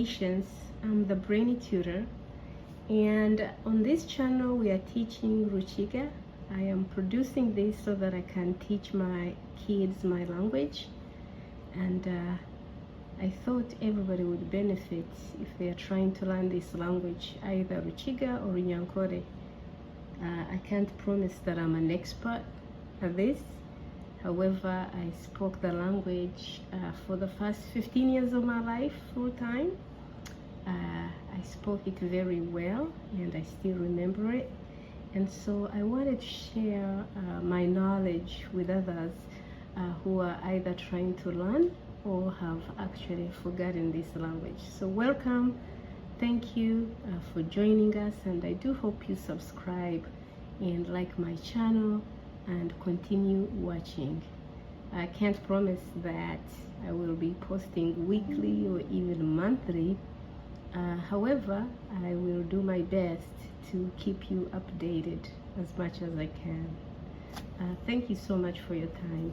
Patience. I'm the Brainy Tutor, and on this channel we are teaching Rukiga. I am producing this so that I can teach my kids my language, and I thought everybody would benefit if they are trying to learn this language, either Rukiga or Nyankore. I can't promise that I'm an expert at this. However, I spoke the language for the first 15 years of my life full time. I spoke it very well and I still remember it. And so I wanted to share my knowledge with others who are either trying to learn or have actually forgotten this language. So welcome. Thank you for joining us, and I do hope you subscribe and like my channel and continue watching. I can't promise that I will be posting weekly or even monthly. However, I will do my best to keep you updated as much as I can. Thank you so much for your time.